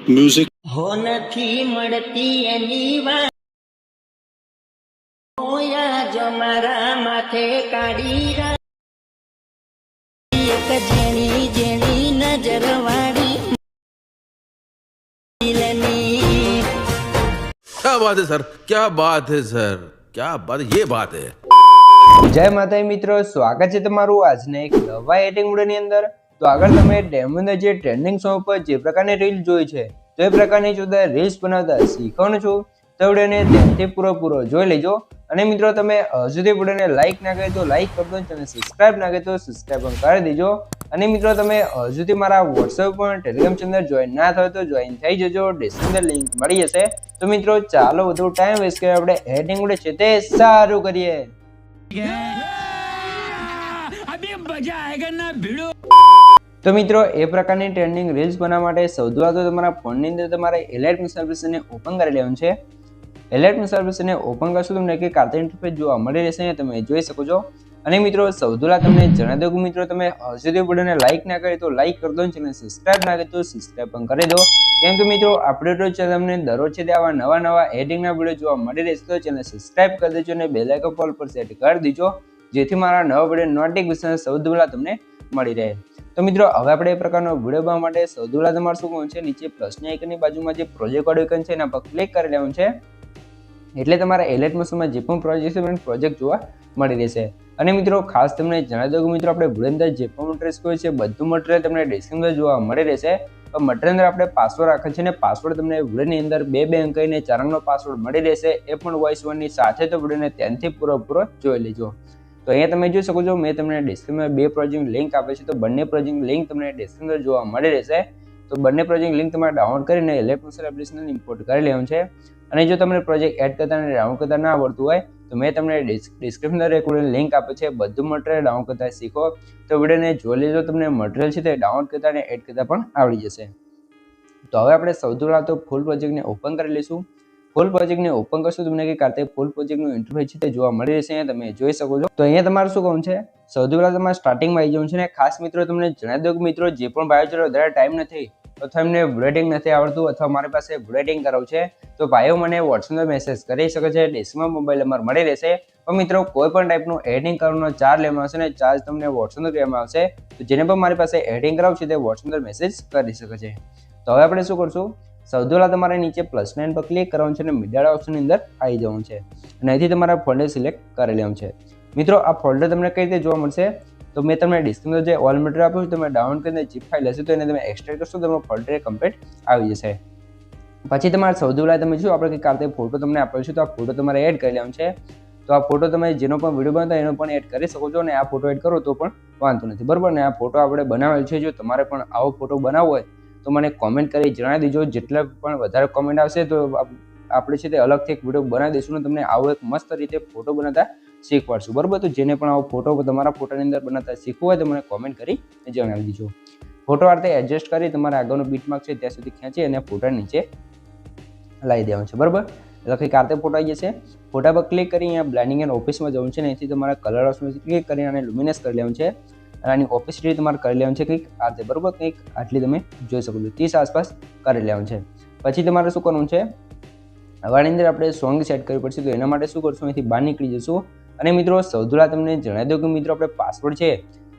Music હો નથી મળતી એની વાત હોયા જો મારા માથે કાઢી રાખી એક જેણી જેણી નજર વાળી દિલની क्या बात है सर, क्या बात है सर, क्या बात, ये बात है। જય માતાજી મિત્રો, સ્વાગત છે તમારું આજના એક નવા એડિટિંગ વિડિયોની અંદર। તો આગળ તમે ડેમોની જે ટ્રેન્ડિંગ સોંગ પર જે પ્રકારની રીલ જોઈ છે તો એ પ્રકારની જો રીલ્સ બનાવતા શીખવાનું છું તો વિડિયોને ધ્યાનથી પૂરો જોઈ લેજો। અને મિત્રો તમે હજુ સુધી વિડિયોને લાઈક ના કરી તો લાઈક કરજો, ચેનલ સબસ્ક્રાઇબ ના કરી તો સબસ્ક્રાઇબ પણ કરી દેજો। અને મિત્રો તમે હજુ સુધી મારા વોટ્સએપ પર ટેલિગ્રામ ચેનલ જોઈન ના થયો તો જોઈન થઈ જજો, ડિસ્ક્રિપ્શન લિંક મળી જશે। તો મિત્રો ચાલો વધુ ટાઈમ વેસ્ટ કર્યા આપણે એડિટિંગ વિડિયો છે તે સારું કરીએ। તો મિત્રો એ પ્રકારની ટ્રેન્ડિંગ રીલ્સ બનાવવા માટે સૌથી પહેલા તો તમારા ફોનની અંદર તમારે એલાઇટ સર્વિસને ઓપન કરી લેવાનું છે। એલાઇટ સર્વિસને ઓપન કરશો તમને કે કાર્ટૂન ઇન્ટરફેસ જોવા મળી રહેશે, તમે જોઈ શકો છો। અને મિત્રો સૌથી પહેલા તમને જણાવી દઉં કે મિત્રો તમે હજુ સુધી વિડિયોને લાઈક ના કરી તો લાઈક કરી દો, ચેનલ સબસ્ક્રાઇબ ના કરી તો સબસ્ક્રાઇબ પણ કરી દો, કેમ કે મિત્રો આપણે રોજ તમને દરરોજ છે આવા નવા એડિટિંગના વિડિયો જોવા મળી રહેશે। તો ચેનલ સબસ્ક્રાઇબ કરી દેજો અને બેલ આઇકન ઓલ પર સેટ કરી દેજો, જેથી મારા નવા વિડિયો નોટિફિકેશન સૌથી પહેલા તમને મળી રહે। તો મિત્રો હવે આપણે એ પ્રકારનો વિડિયો બનાવવા માટે સૌથી પહેલા તમારે શું કરવાનું છે, નીચે પ્લસની આઇકનની બાજુમાં જે પ્રોજેક્ટ વાળું આઇકન છે એના પર ક્લિક કરી લેવાનું છે, એટલે તમારા એલાઇટ મોશનમાં જે પણ પ્રોજેક્ટ છે પ્રોજેક્ટ જોવા મળી રહેશે। અને મિત્રો ખાસ તમને જણાવી દઉં કે મિત્રો આપણે વિડિયો અંદર જે પણ મટીરિયલ કોઈ છે બધું મટીરિયલ તમને ડિસ્ક્રિપ્શનમાં જોવા મળી રહેશે। તો મટીરિયલ અંદર આપણે પાસવર્ડ રાખે છે ને પાસવર્ડ તમને વિડિયોની અંદર 2 અંક અને 4 અંકનો પાસવર્ડ મળી રહેશે, એ પણ વોઇસ ઓવરની સાથે। તો વિડિયોને ધ્યાનથી પૂરો જોઈ લેજો। તો અહીંયા તમે જોઈ શકો છો મેં તમને ડિસ્ક્રિપ્શનમાં 2 પ્રોજેક્ટ લિંક આપે છે, તો બંને પ્રોજેક્ટ લિંક તમને ડિસ્ક્રિપ્શનમાં જોવા મળી રહેશે। તો બંને પ્રોજેક્ટ લિંક તમારે ડાઉનલોડ કરીને એલાઇટ મોશન એપ્લિકેશન ઇમ્પોર્ટ કરી લેવાનું છે। અને જો તમને પ્રોજેક્ટ એડ કરતા અને ડાઉનલોડ કરતા ના આવડતું હોય તો મેં તમને ડિસ્ક્રિપ્શનમાં એક લિંક આપે છે, બધું મટીરિયલ ડાઉનલોડ કરતા શીખો। તો વિડિયોને જોઈ લેજો, તમને મટીરિયલ છે તે ડાઉનલોડ કરતા અને એડ કરતા પણ આવડી જશે। તો હવે આપણે સૌથી પહેલા તો ફૂલ પ્રોજેક્ટને ઓપન કરી લઈશું। ફૂલ પ્રોજેક્ટને ઓપન કરશો તમને કે કાતે ફૂલ પ્રોજેક્ટનું ઇન્ટરફેસ છે તે જોવા મળી રહેશે, તમે જોઈ શકો છો। તો અહીંયા તમારે શું કરવાનું છે, સૌથી પહેલા તમારે સ્ટાર્ટિંગમાં આવી જવાનું છે। ને ખાસ મિત્રો તમને જણાવી દઉં કે મિત્રો જે પણ ભાઈઓ જોડે વધારે ટાઈમ નથી અથવા એમને બ્રેડિંગ નથી આવડતું અથવા મારી પાસે બ્રેડિંગ કરાવવું છે તો ભાઈઓ મને વોટ્સએપ મેસેજ કરી શકે છે, ડિસ્ક્રિપ્શનમાં મોબાઈલ નંબર મળી રહેશે। પણ મિત્રો કોઈ પણ ટાઈપનું એડિટિંગ કરવાનો ચાર્જ લેવામાં આવશે ને ચાર્જ તમને વોટ્સએપ કરવામાં આવશે, તો જેને પણ મારી પાસે એડિટિંગ કરાવવું છે તે વોટ્સએપ મેસેજ કરી શકે છે। તો હવે આપણે શું કરશું, સૌથી પહેલા તમારે નીચે પ્લસ નાઇન પર ક્લિક કરવાનું છે અને મીડિયા ઓપ્શનની અંદર આવી જવાનું છે અને અહીંથી તમારા ફોલ્ડર સિલેક્ટ કરી લેવાનું છે। મિત્રો આ ફોલ્ડર તમને કઈ રીતે જોવા મળશે, તો મેં તમને ડિસ્ક્રિપ્શનમાં જે ઓલ મટીરિયલ આપ્યું તમે ડાઉનલોડ કરીને જીપ ફાઇલ હશે તો એને તમે એક્સટ્રેક્ટ કરશો તો તમારો ફોલ્ડર કમ્પ્લીટ આવી જશે। પછી તમારે સૌથી પહેલા તમે શું આપણે કંઈક આ ફોટો તમને આપેલો છે તો આ ફોટો તમારે એડ કરી લેવાનો છે। તો આ ફોટો તમે જેનો પણ વિડીયો બનાવતા એનો પણ એડ કરી શકો છો અને આ ફોટો એડ કરો તો પણ વાંધો નથી, બરાબર ને। આ ફોટો આપણે બનાવેલ છે, જો તમારે પણ આવો ફોટો બનાવવો હોય તો મને કોમેન્ટ કરી જણાવી દેજો, જેટલા પણ વધારે કોમેન્ટ આવશે તો આપણે છે તે અલગથી એક વિડીયો બનાવી દઈશું ને તમને આવો એક મસ્ત રીતે ફોટો બનાવતા શીખવાડશું, બરાબર। તો જેને પણ આવો ફોટો તમારા ફોટાની અંદર બનાવતા શીખવું હોય તો મને કોમેન્ટ કરી જણાવી દેજો। ફોટો આ રીતે એડજસ્ટ કરી તમારે આગળનો બીટમાર્ક છે ત્યાં સુધી ખેંચી અને ફોટા નીચે લાવી દેવાનું છે, બરાબર। એટલે કંઈક આ રીતે ફોટો આવી જશે। ફોટા પર ક્લિક કરી અહીંયા બ્લેન્ડિંગ એન્ડ ઓફિસમાં જવાનું છે ને અહીંથી તમારા કલર ઓપ્શનથી ક્લિક કરી અને લુમિનસ કરી લેવાનું છે અને આની ઓપેસિટી તમારે કરી લેવાનું છે કંઈક આ રીતે, બરાબર। કંઈક આટલી તમે જોઈ શકો છો 30 આસપાસ કરી લેવાનું છે। પછી તમારે શું કરવાનું છે, હવાની અંદર આપણે સોંગ સેટ કરવી પડશે, તો એના માટે શું કરશું, અહીંથી બહાર નીકળી જશું। અને મિત્રો સૌથી પહેલા તમને જણાવી દઉં કે મિત્રો આપણે પાસવર્ડ છે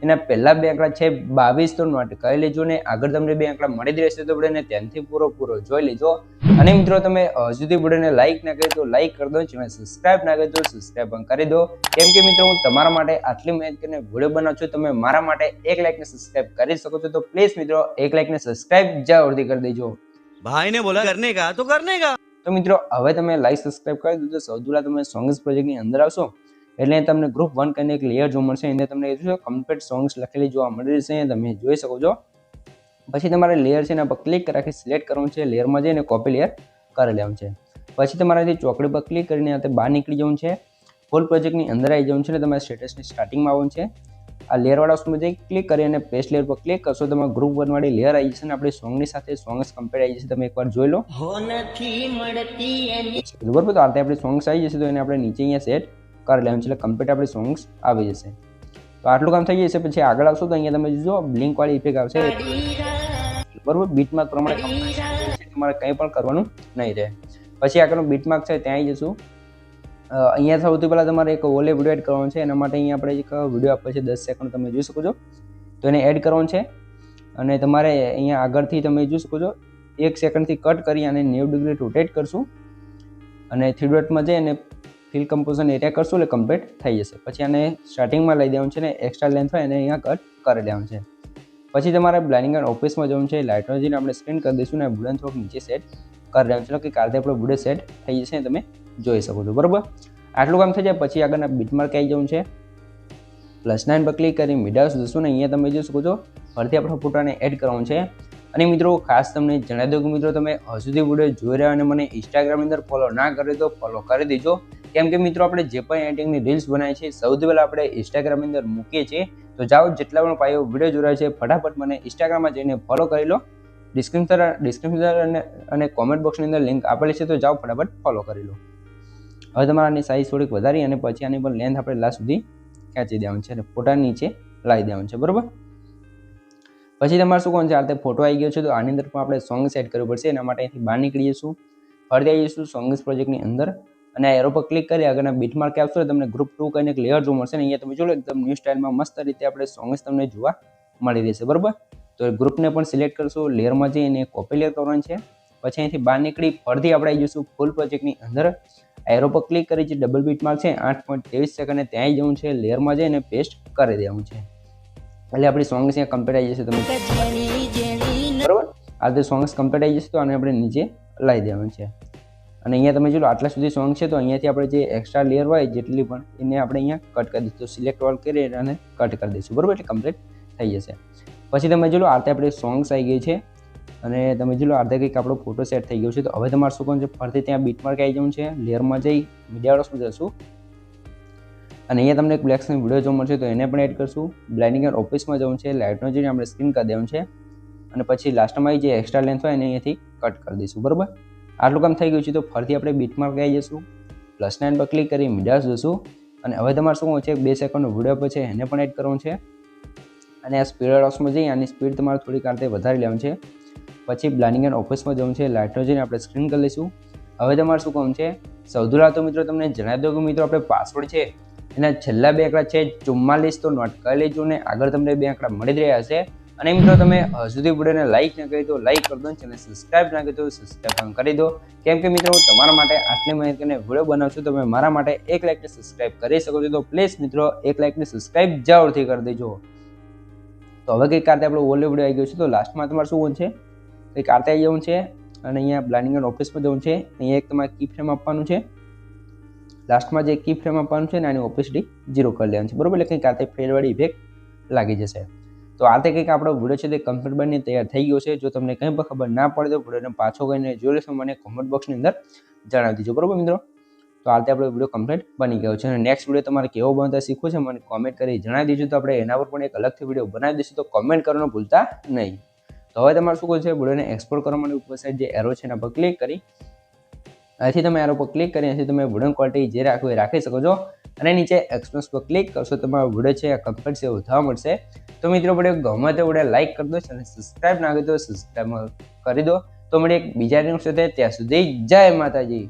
એના પહેલા 2 આંકડા છે 22 તો નોટ કરી લેજો ને આગળ તમને 2 આંકડા મળી જ રહેશે, તો વિડીયોને ધ્યાનથી પૂરો જોઈ લેજો। અને મિત્રો તમે હજુ સુધી વિડીયોને લાઈક ના કરી તો લાઈક કરી દો, ચેનલ સબસ્ક્રાઇબ ના કરી તો સબસ્ક્રાઇબ પણ કરી દો, કેમ કે મિત્રો હું તમારા માટે આટલી મહેનત કરીને વિડીયો બનાવું છું, તમે મારા માટે 1 લાઈક ને સબસ્ક્રાઇબ કરી શકો છો। તો પ્લીઝ મિત્રો 1 લાઈક ને સબસ્ક્રાઇબ જરૂરથી કરી દેજો। भाई ने बोला करने का तो करने का। તો મિત્રો હવે તમે લાઈક સબસ્ક્રાઇબ કરી દીધું, સૌથી પહેલા તમે સોંગ્સ પ્રોજેક્ટની અંદર આવશો એટલે તમને ગ્રુપ 1 કરીને એક લેયર જોવા મળશે, એને તમને કમ્પ્લીટ સોંગ્સ લખેલી જોવા મળી રહેશે, તમે જોઈ શકો છો। પછી તમારે લેયર છે એના પર ક્લિક રાખી સિલેક્ટ કરવાનું છે, લેયરમાં જઈને કોપી લેયર કરી લેવાનું છે। પછી તમારાથી ચોકડી પર ક્લિક કરીને આ બહાર નીકળી જવાનું છે, ફૂલ પ્રોજેક્ટની અંદર આવી જવાનું છે અને તમારે સ્ટેટસની સ્ટાર્ટિંગમાં આવવાનું છે। આ લેયરવાળા ઓપ્શનમાં જઈ ક્લિક કરી અને પેસ્ટ લેયર પર ક્લિક કરશો તમારે ગ્રુપ 1 વાળી લેયર આવી જશે અને આપણી સોંગની સાથે સોંગ્સ કમ્પ્લીટ આવી જશે, તમે એકવાર જોઈ લો, હો નથી મળતી એની બરાબર। તો આ રીતે આપણી સોંગ્સ આવી જશે તો એને આપણે નીચે અહીંયા સેટ કરી લેવાનું છે એટલે કમ્પ્લીટ આપણી સોંગ્સ આવી જશે। તો આટલું કામ થઈ જશે। પછી આગળ આવશો તો અહીંયા તમે જો બ્લિંક વાળી ઇફેક્ટ આવશે, બરાબર, બીટમાર્ક પ્રમાણે તમારે કંઈ પણ કરવાનું નહીં રહે. પછી આગળનું બીટમાર્ક છે ત્યાં આવી જશું. અહીંયા સૌથી પહેલાં તમારે એક ઓલે વિડીયો એડ કરવાનો છે. એના માટે અહીંયા આપણે એક વિડીયો આપે છે 10 સેકન્ડ, તમે જોઈ શકો છો. તો એને એડ કરવાનું છે અને તમારે અહીંયા આગળથી તમે જોઈ શકો છો 1 સેકન્ડથી કટ કરી અને 90 ડિગ્રી રોટેટ કરશું અને 3 ડોટમાં જઈ અને ફિલ કમ્પોઝિશન એરિયા કરશું એટલે કમ્પ્લીટ થઈ જશે. પછી આને સ્ટાર્ટિંગમાં લઈ દેવાનું છે ને એક્સ્ટ્રા લેન્થ હોય એને અહીંયા કટ કરી દેવાનું છે. પછી તમારે બ્લાઇન્ડિંગ એન્ડ ઓફિસમાં જવાનું છે. લાઇટનો જઈને આપણે સ્ક્રીન કરી દઈશું ને વુડન થોડુંક નીચે સેટ કરી દેવાનું છે કે કારણે આપણો વુડે સેટ થઈ જશે, તમે જોઈ શકો છો. બરાબર, આટલું કામ થઈ જાય પછી આગળના બીટમાર્ક આવી જવું છે. +9 પર ક્લિક કરી મીડિયા જશું ને અહીંયા તમે જોઈ શકો છો ફરીથી આપણો ફોટાને એડ કરવાનું છે. અને મિત્રો ખાસ તમને જણાવી દઉં કે મિત્રો તમે હજુ સુધી વિડીયો જોઈ રહ્યા અને મને ઇન્સ્ટાગ્રામની અંદર ફોલો ના કરી તો ફોલો કરી દેજો. કેમ કે મિત્રો આપણે જે પણ એડિટિંગની રીલ્સ બનાવીએ છીએ સૌથી પહેલાં આપણે ઇન્સ્ટાગ્રામની અંદર મૂકીએ છીએ. તો જાઓ, જેટલા પણ ભાઈઓ વિડીયો જોઈ રહ્યા છે ફટાફટ મને ઇન્સ્ટાગ્રામમાં જઈને ફોલો કરી લો. ડિસ્ક્રિપ્શન અને કોમેન્ટ બોક્સની અંદર લિંક આપેલી છે, તો જાઓ ફટાફટ ફોલો કરી લો. હવે તમારે આની સાઇઝ થોડીક વધારી અને પછી આની પર લેન્થ આપણે લાસ્ટ સુધી ખેંચી દેવાનું છે અને ફોટા નીચે લાવી દેવાનું છે. બરાબર, પછી તમારે શું કરવાનું છે, આ રીતે ફોટો આવી ગયો છે તો આની અંદર પણ આપણે સોંગ સેટ કરવું પડશે. એના માટે અહીંથી બહાર નીકળી જઈશું, ફરીથી આવી જઈશું સોંગ્સ પ્રોજેક્ટની અંદર અને એરો પર ક્લિક કરી આગળના બીટમાર્ક આપશો તમને ગ્રુપ 2 કહીને એક લેયર જોવા મળશે ને અહીંયા તમે જોડો એકદમ ન્યૂ સ્ટાઇલમાં મસ્ત રીતે આપણે સોંગ્સ તમને જોવા મળી રહેશે. બરાબર, તો ગ્રુપને પણ સિલેક્ટ કરશું, લેયરમાં જઈને કોપી લેયર કરવાની છે. પછી અહીંથી બહાર નીકળી ફરીથી આપણે આવી જઈશું ફૂલ પ્રોજેક્ટની અંદર. એરો પર ક્લિક કરી જે ડબલ બીટમાર્ક છે 8.23 સેકન્ડે ત્યાં આવી જવું છે, લેયરમાં જઈને પેસ્ટ કરી દેવાનું છે એટલે આપણી સોંગ્સ અહીંયા કમ્પ્લીટ આવી જશે. તમે બરાબર, આ રીતે સોંગ્સ કમ્પ્લીટ આવી જશે તો આને આપણે નીચે લાવી દેવાનું છે. અને અહીંયા તમે જો આટલા સુધી સોંગ છે તો અહીંયાથી આપણે જે એક્સ્ટ્રા લેયર હોય જેટલી પણ એને આપણે અહીંયા કટ કરી દઈશું. તો સિલેક્ટ ઓલ કરી અને કટ કરી દઈશું. બરાબર, એટલે કમ્પ્લીટ થઈ જશે. પછી તમે જો આ રીતે આપણે સોંગ્સ આવી ગઈ છે અને તમે જો આ રીતે કંઈક આપણો ફોટો સેટ થઈ ગયો છે. તો હવે તમારે શું કરવાનું છે, ફરીથી ત્યાં બીટમાર્ક આવી જવું છે, લેયરમાં જઈ મીડિયામાં જશું અને અહીંયા તમને એક બ્લેક સ્ક્રીન વિડીયો જોવા મળશે તો એને પણ એડ કરશું. બ્લાઇન્ડિંગ એન્ડ ઓફિસમાં જવું છે, લાઇટનો જઈને આપણે સ્ક્રીન કરી દેવાનું છે અને પછી લાસ્ટમાં જે એક્સ્ટ્રા લેન્થ હોય એને અહીંયાથી કટ કરી દઈશું. બરાબર, આટલું કામ થઈ ગયું છે તો ફરીથી આપણે બીટમાર્ક આવી જઈશું, +9 પર ક્લિક કરી મીડિયા જશું અને હવે તમારે શું કરવું છે, 2 સેકન્ડનો વિડીયો પર છે એને પણ એડ કરવાનું છે અને આ સ્પીડ બોક્સમાં જઈ આની સ્પીડ તમારે થોડીક આ રીતે વધારી લેવાની છે. પછી બ્લાઇન્ડિંગ એન્ડ ઓફિસમાં જવું છે, લાઇટનો જઈને આપણે સ્ક્રીન કરી લઈશું. હવે તમારે શું કરવાનું છે, સૌથી પહેલાં તો મિત્રો તમને જણાવી દઉં કે મિત્રો આપણે પાસવર્ડ છે એના છેલ્લા 2 આંકડા છે 44 તો નોટ કરી લેજો ને આગળ તમને 2 આંકડા મળી જ રહ્યા હશે. અને મિત્રો તમે હજુ સુધી વિડીયોને લાઇક ન કરી તો લાઇક કરી દો, ચેનલ સબસ્ક્રાઇબ ના કરી તો સબસ્ક્રાઇબ કરી દો. કેમ કે મિત્રો હું તમારા માટે આટલી મહેનત કરીને વિડીયો બનાવું છું, તમે મારા માટે 1 લાઇકને સબસ્ક્રાઇબ કરી શકો છો. તો પ્લીઝ મિત્રો 1 લાઇકને સબસ્ક્રાઇબ જરૂરથી કરી દેજો. તો હવે કંઈક કારતે આપણો ઓલો વિડીયો આવી ગયો છે તો લાસ્ટમાં તમારે શું કરવાનું છે, કંઈક કારતે આવી જવું છે અને અહીંયા બ્લાઇન્ડિંગ એન્ડ ઓફિસમાં જવું છે. અહીંયા એક તમારે કી ફ્રેમ આપવાનું છે, લાસ્ટમાં જે કી ફ્રેમ આપવાનું છે ને આની ઓપેસિટી 0 કરી લેવાનું છે. બરાબર, એટલે કંઈક કારતે ફેરવાળી ઇફેક્ટ લાગી જશે. તો આ રીતે કંઈક આપણો વિડીયો છે તે કમ્પ્લીટ બનીને તૈયાર થઈ ગયો છે. જો તમને કંઈ પણ ખબર ના પડે તો વિડીયોને પાછો કહીને જોઈ લેશો, મને કોમેન્ટ બોક્સની અંદર જણાવી દીજો. બરાબર મિત્રો, તો આ રીતે આપણો વિડીયો કમ્પ્લીટ બની ગયો છે અને નેક્સ્ટ વિડીયો તમારે કેવો બનતા શીખવું છે મને કોમેન્ટ કરી જણાવી દીજો, તો આપણે એના પર પણ એક અલગથી વિડીયો બનાવી દઈશું. તો કોમેન્ટ કરવાનું ભૂલતા નહીં. તો હવે તમારે શું કરવું છે, વિડીયોને એક્સપોર્ટ કરવા માટે ઉપર સાઈડ જે એરો છે એના પર ક્લિક કરી અહીંથી તમે એરો પર ક્લિક કરી અહીંથી તમે વિડીયો ક્વોલિટી જે રાખવું એ રાખી શકો છો અને નીચે એક્સપ્રેસ પર ક્લિક કરશો તમારો વિડીયો છે કમ્પ્લીટ છે એવું થવા મળશે. તો મિત્રો વિડીયો ગમે તો વિડીયો લાઇક કરી દો અને સબસ્ક્રાઇબ ના કરી દો સબસ્ક્રાઇબ કરી દો. તો મળીએ એક બીજા ન્યૂઝ સાથે, ત્યાં સુધી જય માતાજી.